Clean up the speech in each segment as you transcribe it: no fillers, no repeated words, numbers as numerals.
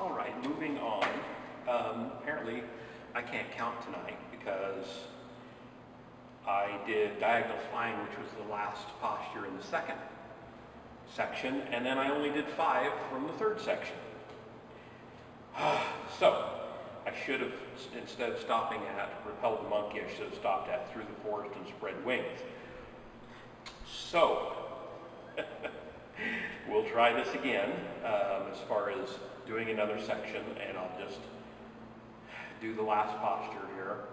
All right, moving on. Apparently, I can't count tonight because I did diagonal flying, which was the last posture in the second section, and then I only did 5 from the third section. So, I should have, instead of stopping at repel the monkey, I should have stopped at through the forest and spread wings. So, we'll try this again as far as doing another section, and I'll just do the last posture here.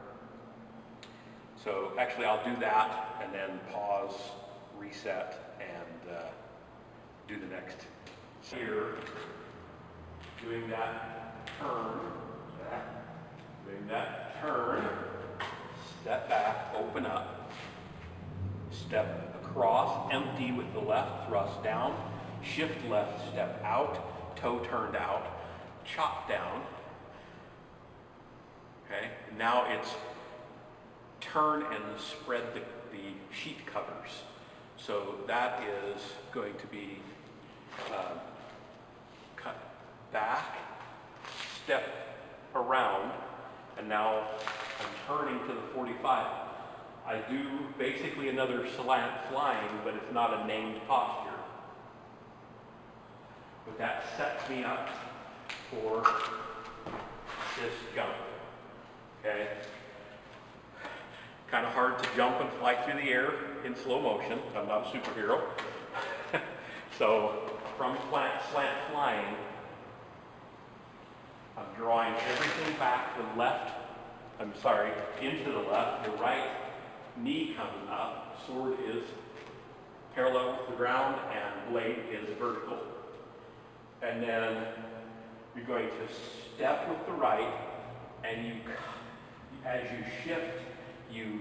So actually I'll do that and then pause, reset, and do the next. Here, doing that turn, step back, open up, step across, empty with the left, thrust down, shift left, step out, toe turned out, chop down. Okay, now it's turn and spread the sheet covers. So that is going to be cut back, step around, and now I'm turning to the 45. I do basically another slant flying, but it's not a named posture. But that sets me up for this jump. Okay? Kind of hard to jump and fly through the air in slow motion. I'm not a superhero. So from slant flying, I'm drawing everything back, into the left. The right knee comes up. Sword is parallel with the ground and blade is vertical. And then you're going to step with the right, and as you shift, you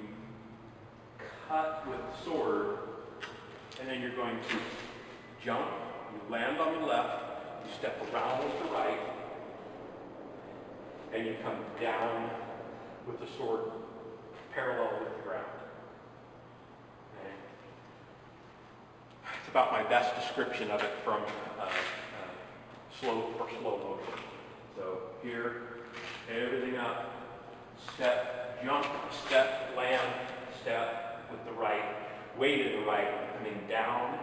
cut with the sword, and then you're going to jump, you land on the left, you step around with the right, and you come down with the sword parallel with the ground. Okay. It's about my best description of it from slow motion. So here, everything up, step, jump, step, land, step with the right, weight in the right, coming down,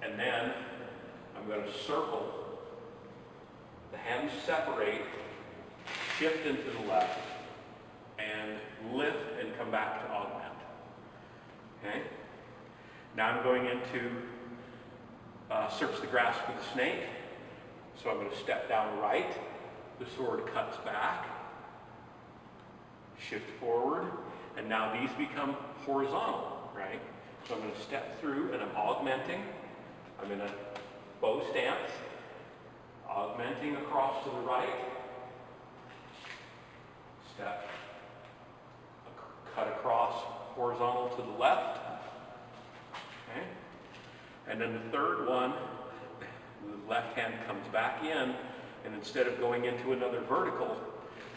and then I'm going to circle, the hands separate, shift into the left, and lift and come back to augment. Okay? Now I'm going into search the grass for the snake. So I'm going to step down right, the sword cuts back, shift forward, and now these become horizontal, right? So I'm going to step through and I'm augmenting. I'm in a bow stance, augmenting across to the right, step, cut across horizontal to the left, okay? And then the third one, the left hand comes back in, and instead of going into another vertical,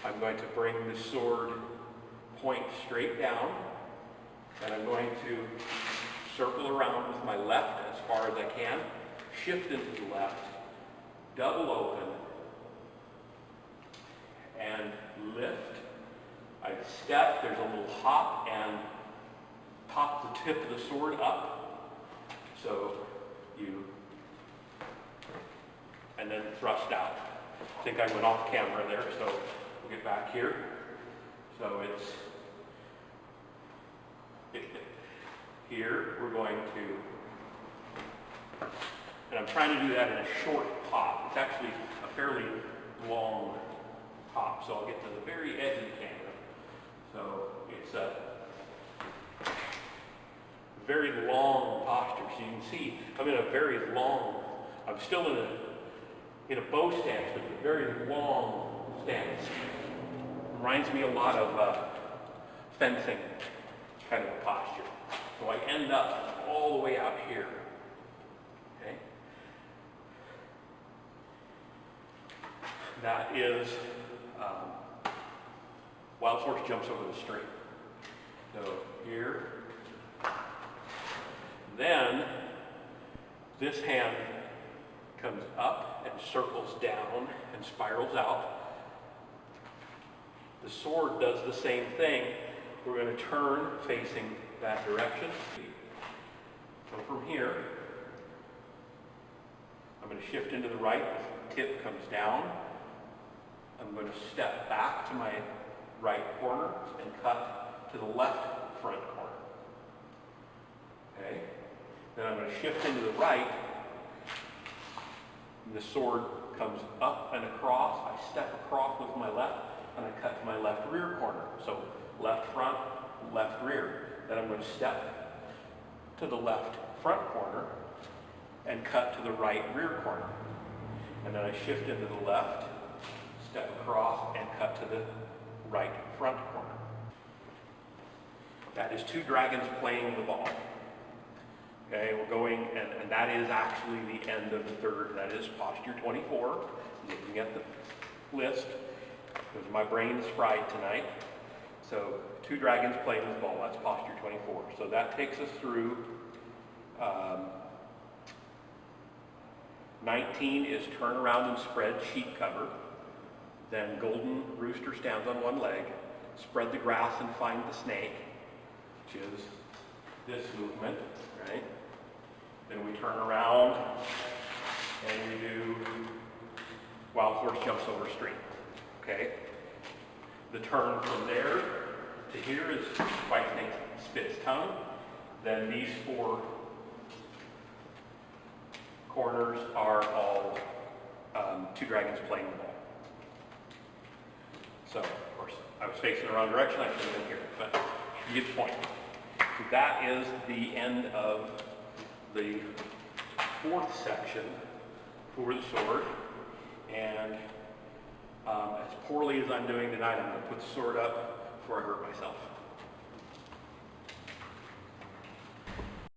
I'm going to bring the sword point straight down, and I'm going to circle around with my left as far as I can, shift into the left, double open, and lift. I step, there's a little hop, and pop the tip of the sword up. So you, and then thrust out. I think I went off camera there, so we'll get back here. So it's, here we're going to, and I'm trying to do that in a short pop. It's actually a fairly long pop, so I'll get to the very edge of the camera. So it's a very long posture. So you can see I'm in a very long, I'm still in a bow stance, but a very long stance. Reminds me a lot of fencing kind of a posture. So I end up all the way out here. Okay? That is wild horse jumps over the string. So here. Then this hand comes up and circles down and spirals out. The sword does the same thing. We're going to turn facing that direction. So from here, I'm going to shift into the right. The tip comes down. I'm going to step back to my right corner and cut to the left front corner. Okay? Then I'm going to shift into the right. The sword comes up and across. I step across with my left, and I cut to my left rear corner. So left front, left rear. Then I'm going to step to the left front corner and cut to the right rear corner. And then I shift into the left, step across, and cut to the right front corner. That is two dragons playing the ball. Okay, we're going, and that is actually the end of the third. That is posture 24. Looking at the list, because my brain's fried tonight. So two dragons playing the ball. That's posture 24. So that takes us through. 19 is turn around and spread sheet cover. Then golden rooster stands on one leg. Spread the grass and find the snake, which is this movement, right? Then we turn around and we do wild horse jumps over stream, okay? The turn from there to here is white snake spits tongue. Then these four corners are all two dragons playing the ball. So, of course, I was facing the wrong direction. I should have been here, but you get the point. So that is the end of the fourth section for the sword. And as poorly as I'm doing tonight, I'm going to put the sword up before I hurt myself.